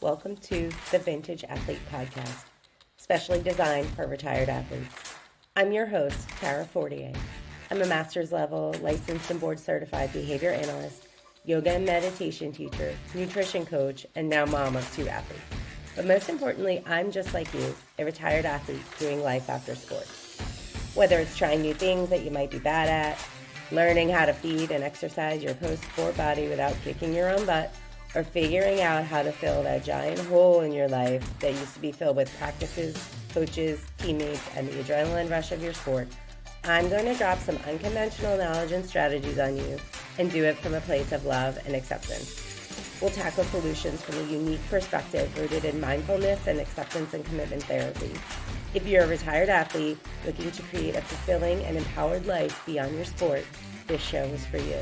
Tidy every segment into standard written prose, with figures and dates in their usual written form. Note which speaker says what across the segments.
Speaker 1: Welcome to the Vintage Athlete Podcast, specially designed for retired athletes. I'm your host, Tara Fortier. I'm a master's level licensed and board certified behavior analyst, yoga and meditation teacher, nutrition coach, and now mom of two athletes. But most importantly, I'm just like you, a retired athlete doing life after sport. Whether it's trying new things that you might be bad at, learning how to feed and exercise your post-sport body without kicking your own butt, or figuring out how to fill that giant hole in your life that used to be filled with practices, coaches, teammates, and the adrenaline rush of your sport, I'm going to drop some unconventional knowledge and strategies on you and do it from a place of love and acceptance. We'll tackle solutions from a unique perspective rooted in mindfulness and acceptance and commitment therapy. If you're a retired athlete looking to create a fulfilling and empowered life beyond your sport, this show is for you.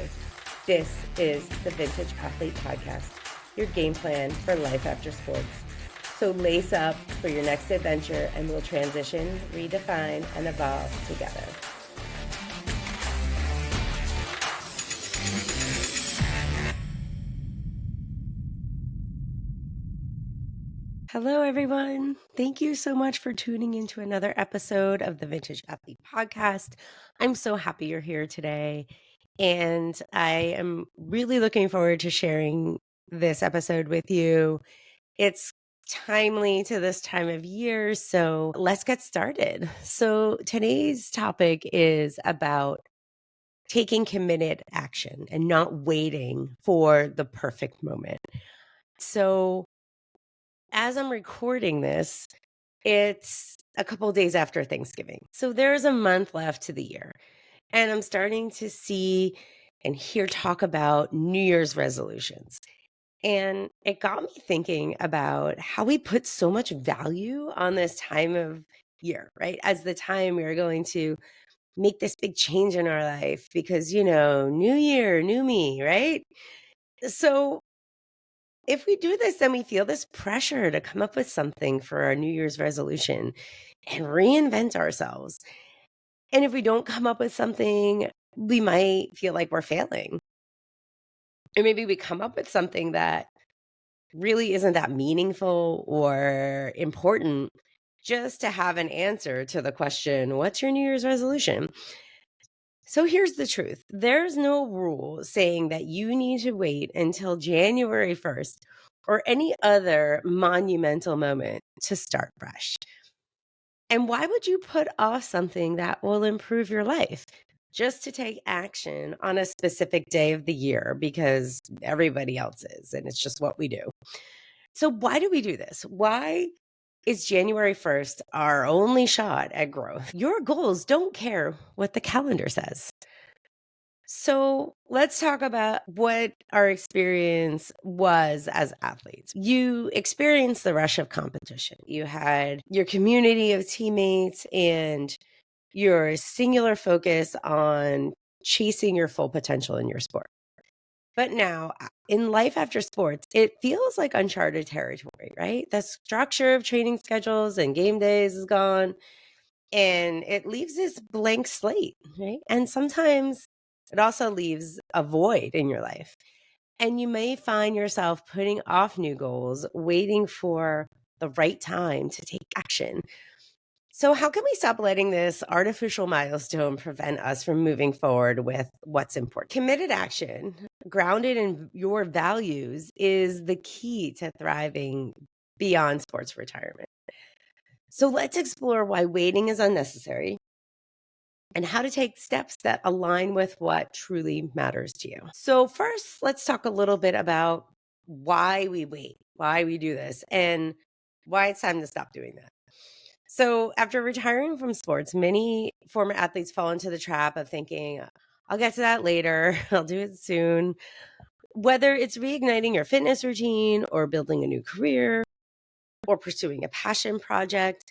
Speaker 1: This is the Vintage Athlete Podcast, your game plan for life after sports. So lace up for your next adventure and we'll transition, redefine, and evolve together. Hello, everyone. Thank you so much for tuning into another episode of the Vintage Athlete Podcast. I'm so happy you're here today. And I am really looking forward to sharing this episode with you. It's timely to this time of year, so let's get started. So today's topic is about taking committed action and not waiting for the perfect moment. So as I'm recording this, it's a couple days after Thanksgiving. So there's a month left to the year. And I'm starting to see and hear talk about New Year's resolutions. And it got me thinking about how we put so much value on this time of year, right? As the time we are going to make this big change in our life because, new year, new me, right? So if we do this, then we feel this pressure to come up with something for our New Year's resolution and reinvent ourselves. And if we don't come up with something, we might feel like we're failing. Or maybe we come up with something that really isn't that meaningful or important just to have an answer to the question, what's your New Year's resolution? So here's the truth. There's no rule saying that you need to wait until January 1st or any other monumental moment to start fresh. And why would you put off something that will improve your life just to take action on a specific day of the year because everybody else is and it's just what we do? So, why do we do this? Why is January 1st our only shot at growth? Your goals don't care what the calendar says. So let's talk about what our experience was as athletes. You experienced the rush of competition. You had your community of teammates and your singular focus on chasing your full potential in your sport. But now in life after sports, it feels like uncharted territory, right? The structure of training schedules and game days is gone and it leaves this blank slate, right? And sometimes it also leaves a void in your life. And you may find yourself putting off new goals, waiting for the right time to take action. So, how can we stop letting this artificial milestone prevent us from moving forward with what's important? Committed action, grounded in your values, is the key to thriving beyond sports retirement. So let's explore why waiting is unnecessary and how to take steps that align with what truly matters to you. So first, let's talk a little bit about why we wait, why we do this, and why it's time to stop doing that. So after retiring from sports, many former athletes fall into the trap of thinking, I'll get to that later, I'll do it soon. Whether it's reigniting your fitness routine or building a new career or pursuing a passion project,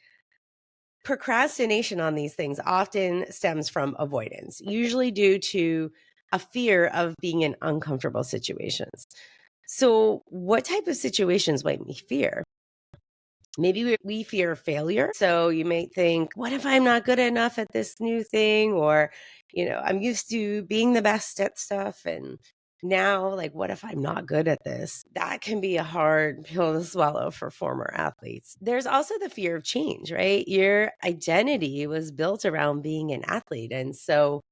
Speaker 1: procrastination on these things often stems from avoidance, usually due to a fear of being in uncomfortable situations. So, what type of situations might we fear? Maybe we fear failure. So, you might think, what if I'm not good enough at this new thing? Or, I'm used to being the best at stuff and Now, like, what if I'm not good at this? That can be a hard pill to swallow for former athletes. There's also the fear of change, right? Your identity was built around being an athlete. And so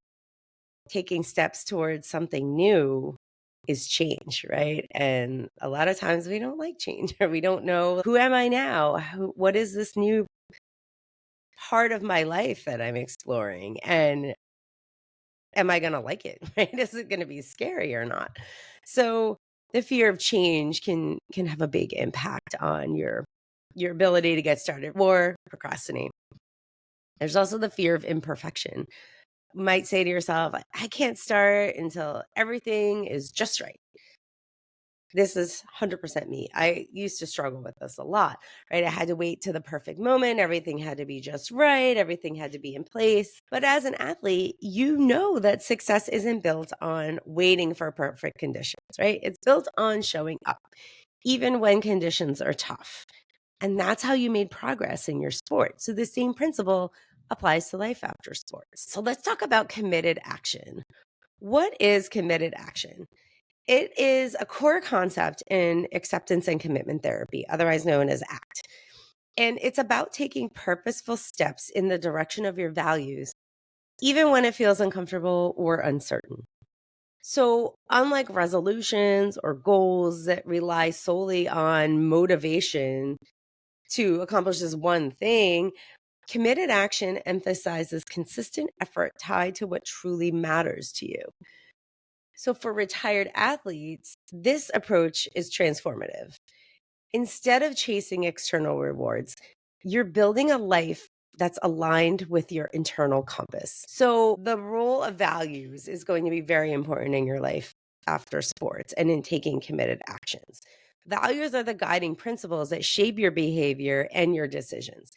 Speaker 1: taking steps towards something new is change, right? And a lot of times we don't like change or we don't know, who am I now? What is this new part of my life that I'm exploring? And am I going to like it? Right? Is it going to be scary or not? So the fear of change can have a big impact on your ability to get started or procrastinate. There's also the fear of imperfection. You might say to yourself, I can't start until everything is just right. This is 100% me. I used to struggle with this a lot, right? I had to wait to the perfect moment. Everything had to be just right. Everything had to be in place. But as an athlete, you know that success isn't built on waiting for perfect conditions, right? It's built on showing up, even when conditions are tough. And that's how you made progress in your sport. So the same principle applies to life after sports. So let's talk about committed action. What is committed action? It is a core concept in acceptance and commitment therapy, otherwise known as ACT. And it's about taking purposeful steps in the direction of your values, even when it feels uncomfortable or uncertain. So, unlike resolutions or goals that rely solely on motivation to accomplish this one thing, committed action emphasizes consistent effort tied to what truly matters to you. So, for retired athletes, this approach is transformative. Instead of chasing external rewards, you're building a life that's aligned with your internal compass. So, the role of values is going to be very important in your life after sports and in taking committed actions. Values are the guiding principles that shape your behavior and your decisions.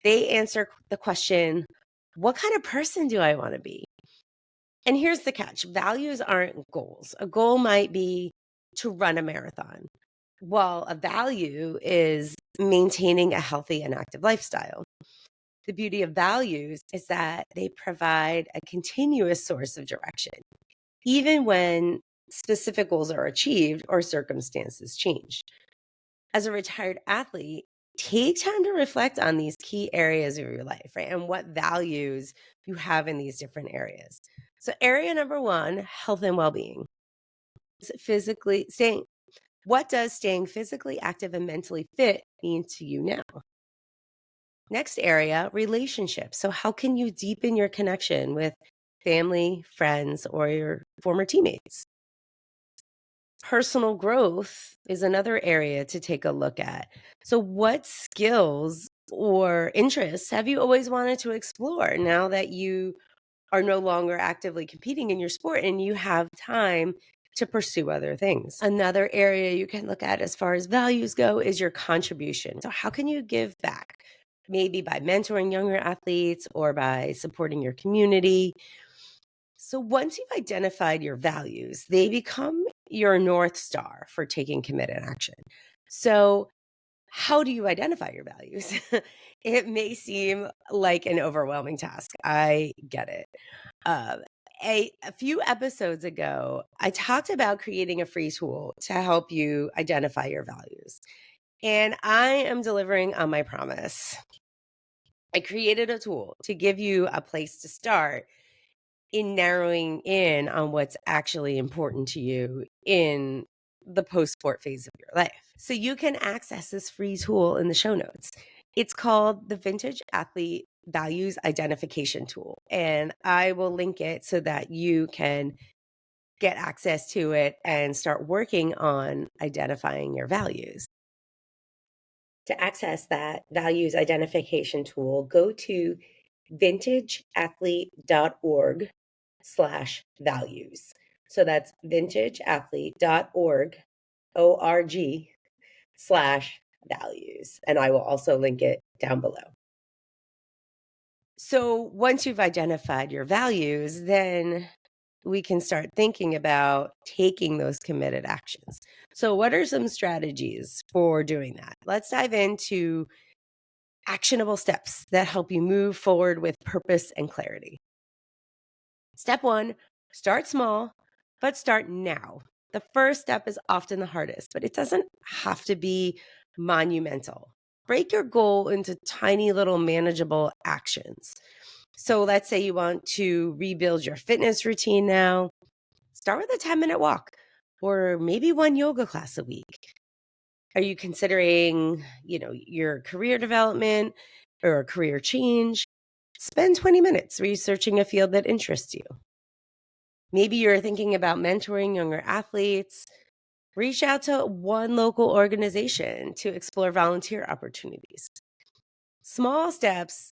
Speaker 1: They answer the question, what kind of person do I want to be? And here's the catch, values aren't goals. A goal might be to run a marathon, while a value is maintaining a healthy and active lifestyle. The beauty of values is that they provide a continuous source of direction, even when specific goals are achieved or circumstances change. As a retired athlete, take time to reflect on these key areas of your life, right? And what values you have in these different areas. So, area number one, health and well being. Physically staying, what does staying physically active and mentally fit mean to you now? Next area, relationships. So, how can you deepen your connection with family, friends, or your former teammates? Personal growth is another area to take a look at. So, what skills or interests have you always wanted to explore now that you are no longer actively competing in your sport and you have time to pursue other things? Another area you can look at as far as values go is your contribution. So, how can you give back? Maybe by mentoring younger athletes or by supporting your community. So once you've identified your values, they become your North Star for taking committed action. So, how do you identify your values? It may seem like an overwhelming task. I get it. Uh, a few episodes ago, I talked about creating a free tool to help you identify your values. And I am delivering on my promise. I created a tool to give you a place to start in narrowing in on what's actually important to you in the post sport phase of your life. So you can access this free tool in the show notes. It's called the Vintage Athlete Values Identification Tool. And I will link it so that you can get access to it and start working on identifying your values. To access that values identification tool, go to vintageathlete.org/values. So that's vintageathlete.org/values. And I will also link it down below. So once you've identified your values, then we can start thinking about taking those committed actions. So, what are some strategies for doing that? Let's dive into actionable steps that help you move forward with purpose and clarity. Step one, start small, but start now. The first step is often the hardest, but it doesn't have to be monumental. Break your goal into tiny little manageable actions. So let's say you want to rebuild your fitness routine now. Start with a 10-minute walk or maybe one yoga class a week. Are you considering, your career development or a career change? Spend 20 minutes researching a field that interests you. Maybe you're thinking about mentoring younger athletes. Reach out to one local organization to explore volunteer opportunities. Small steps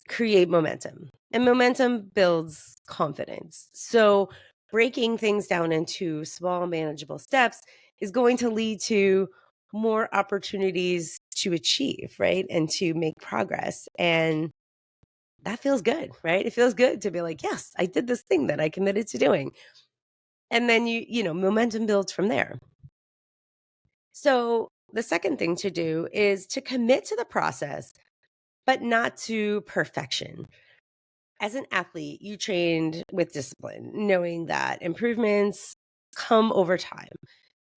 Speaker 1: create momentum, and momentum builds confidence. So, breaking things down into small, manageable steps is going to lead to more opportunities to achieve, right? And to make progress. And that feels good, right? It feels good to be like, yes, I did this thing that I committed to doing. And then momentum builds from there. So, the second thing to do is to commit to the process, but not to perfection. As an athlete, you trained with discipline, knowing that improvements come over time.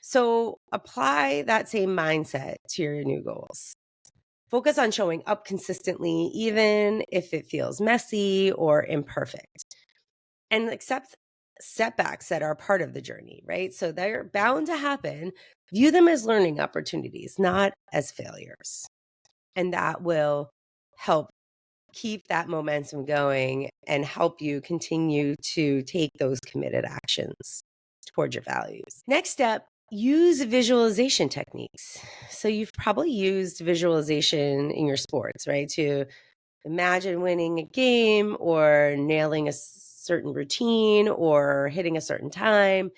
Speaker 1: So, apply that same mindset to your new goals. Focus on showing up consistently, even if it feels messy or imperfect, and accept setbacks that are part of the journey, right? So they're bound to happen. View them as learning opportunities, not as failures. And that will help keep that momentum going and help you continue to take those committed actions towards your values. Next step, use visualization techniques. So you've probably used visualization in your sports, right? To imagine winning a game or nailing a certain routine or hitting a certain time.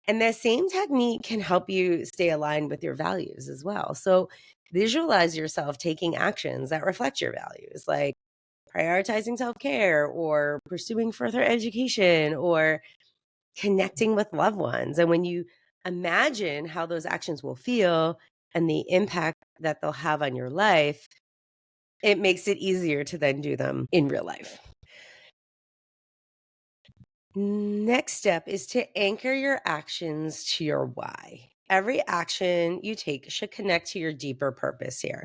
Speaker 1: And that same technique can help you stay aligned with your values as well. So visualize yourself taking actions that reflect your values, like prioritizing self care or pursuing further education or connecting with loved ones. And when you imagine how those actions will feel and the impact that they'll have on your life, it makes it easier to then do them in real life. Next step is to anchor your actions to your why. Every action you take should connect to your deeper purpose here.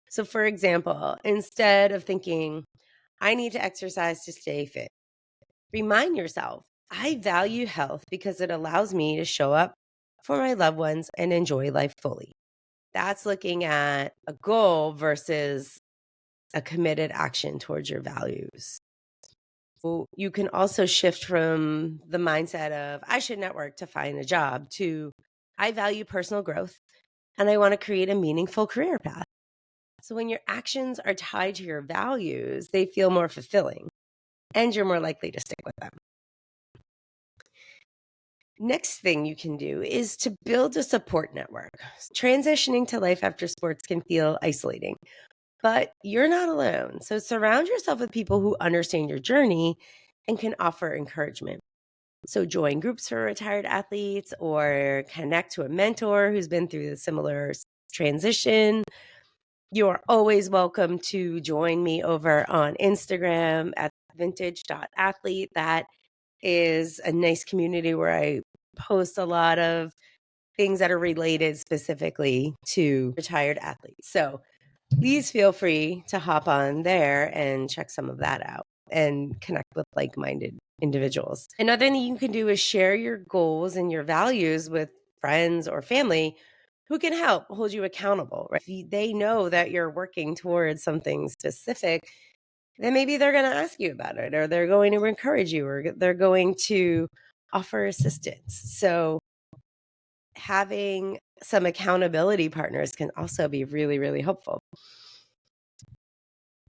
Speaker 1: So, for example, instead of thinking, I need to exercise to stay fit, remind yourself, I value health because it allows me to show up for my loved ones and enjoy life fully. That's looking at a goal versus a committed action towards your values. So you can also shift from the mindset of, I should network to find a job, to, I value personal growth and I want to create a meaningful career path. So when your actions are tied to your values, they feel more fulfilling and you're more likely to stick with them. Next thing you can do is to build a support network. Transitioning to life after sports can feel isolating, but you're not alone. So surround yourself with people who understand your journey and can offer encouragement. So join groups for retired athletes or connect to a mentor who's been through a similar transition. You are always welcome to join me over on Instagram at vintage.athlete. That is a nice community where I post a lot of things that are related specifically to retired athletes. So please feel free to hop on there and check some of that out and connect with like-minded individuals. Another thing you can do is share your goals and your values with friends or family who can help hold you accountable. Right? If they know that you're working towards something specific, then maybe they're going to ask you about it, or they're going to encourage you, or they're going to offer assistance. So having some accountability partners can also be really, really helpful.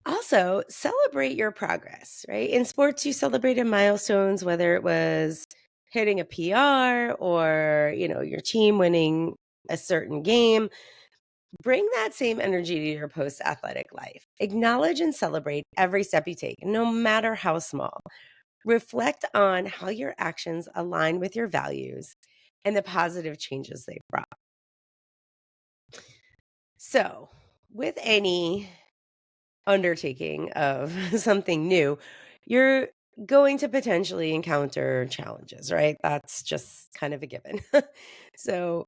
Speaker 1: Also, celebrate your progress, right? In sports, you celebrated milestones, whether it was hitting a PR or, your team winning a certain game. Bring that same energy to your post-athletic life. Acknowledge and celebrate every step you take, no matter how small. Reflect on how your actions align with your values and the positive changes they've brought. So, with any undertaking of something new, you're going to potentially encounter challenges, right? That's just kind of a given. So,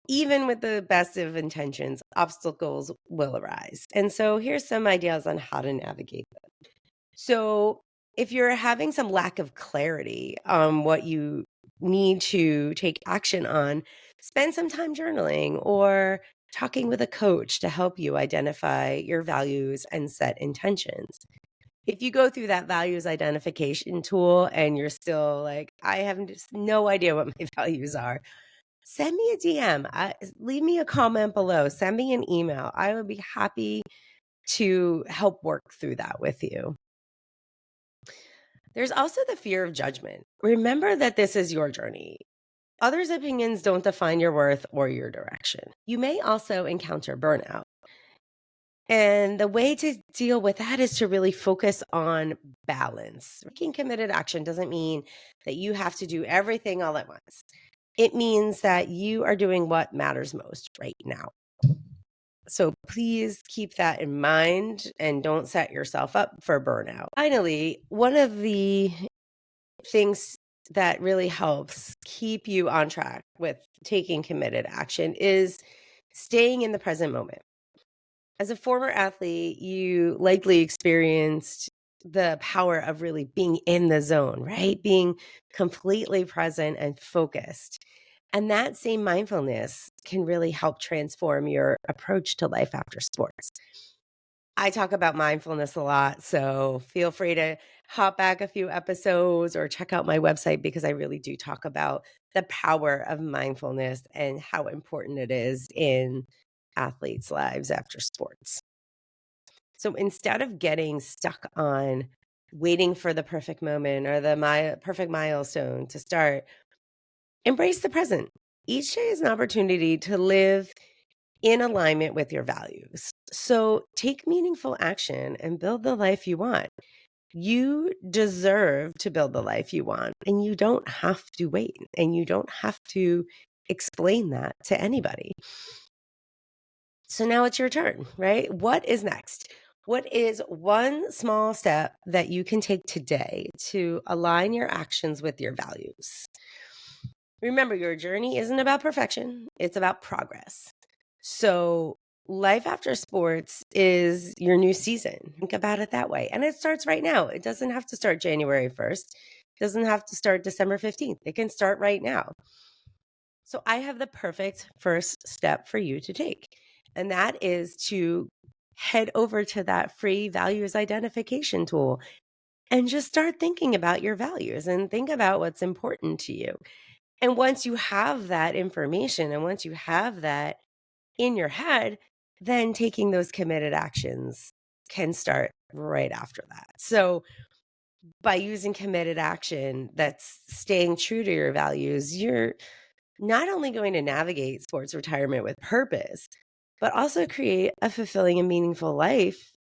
Speaker 1: even with the best of intentions, obstacles will arise. And so, here's some ideas on how to navigate them. So, if you're having some lack of clarity on what you need to take action on, spend some time journaling or talking with a coach to help you identify your values and set intentions. If you go through that values identification tool and you're still like, I have just no idea what my values are, send me a DM. Leave me a comment below. Send me an email. I would be happy to help work through that with you. There's also the fear of judgment. Remember that this is your journey. Others' opinions don't define your worth or your direction. You may also encounter burnout. And the way to deal with that is to really focus on balance. Taking committed action doesn't mean that you have to do everything all at once. It means that you are doing what matters most right now. So please keep that in mind and don't set yourself up for burnout. Finally, one of the things that really helps keep you on track with taking committed action is staying in the present moment. As a former athlete, you likely experienced the power of really being in the zone, right? Being completely present and focused. And that same mindfulness can really help transform your approach to life after sports. I talk about mindfulness a lot, so feel free to hop back a few episodes or check out my website because I really do talk about the power of mindfulness and how important it is in athletes' lives after sports. So instead of getting stuck on waiting for the perfect moment or the perfect milestone to start, embrace the present. Each day is an opportunity to live in alignment with your values. So take meaningful action and build the life you want. You deserve to build the life you want, and you don't have to wait, and you don't have to explain that to anybody. So now it's your turn, right? What is next? What is one small step that you can take today to align your actions with your values? Remember, your journey isn't about perfection, it's about progress. So, life after sports is your new season. Think about it that way. And it starts right now. It doesn't have to start January 1st, it doesn't have to start December 15th. It can start right now. So, I have the perfect first step for you to take, and that is to head over to that free values identification tool and just start thinking about your values and think about what's important to you. And once you have that information and once you have that in your head, then taking those committed actions can start right after that. So, by using committed action that's staying true to your values, you're not only going to navigate sports retirement with purpose, but also create a fulfilling and meaningful life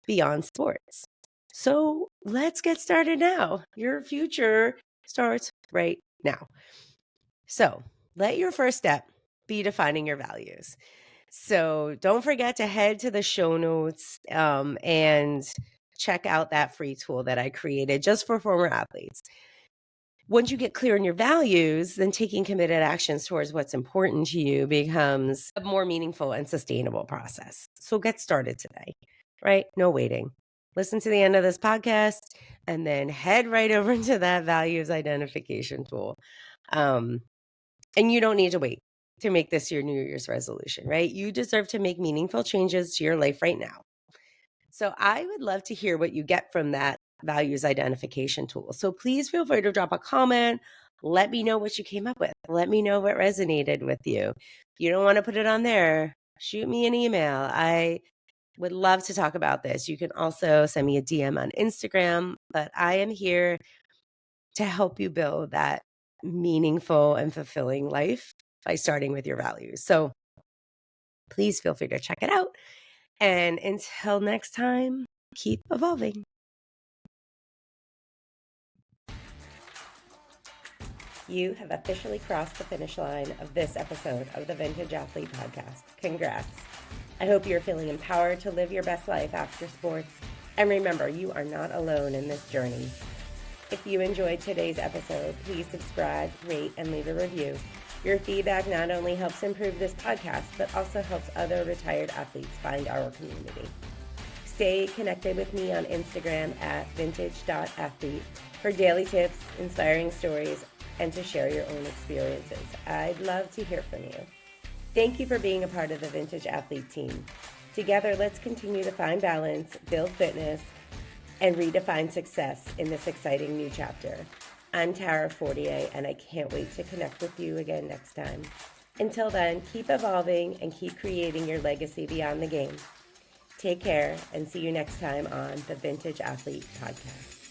Speaker 1: beyond sports. So, let's get started now. Your future starts right now. So, let your first step be defining your values. So don't forget to head to the show notes and check out that free tool that I created just for former athletes. Once you get clear on your values, then taking committed actions towards what's important to you becomes a more meaningful and sustainable process. So get started today, right? No waiting. Listen to the end of this podcast and then head right over into that values identification tool. And you don't need to wait to make this your New Year's resolution, right? You deserve to make meaningful changes to your life right now. So I would love to hear what you get from that values identification tool. So please feel free to drop a comment. Let me know what you came up with. Let me know what resonated with you. If you don't want to put it on there, shoot me an email. I would love to talk about this. You can also send me a DM on Instagram, but I am here to help you build that meaningful and fulfilling life by starting with your values. So please feel free to check it out. And until next time, keep evolving. You have officially crossed the finish line of this episode of the Vintage Athlete Podcast. Congrats. I hope you're feeling empowered to live your best life after sports. And remember, you are not alone in this journey. If you enjoyed today's episode, please subscribe, rate, and leave a review. Your feedback not only helps improve this podcast, but also helps other retired athletes find our community. Stay connected with me on Instagram at vintage.athlete for daily tips, inspiring stories, and to share your own experiences. I'd love to hear from you. Thank you for being a part of the Vintage Athlete team. Together, let's continue to find balance, build fitness, and redefine success in this exciting new chapter. I'm Tara Fortier, and I can't wait to connect with you again next time. Until then, keep evolving and keep creating your legacy beyond the game. Take care, and see you next time on the Vintage Athlete Podcast.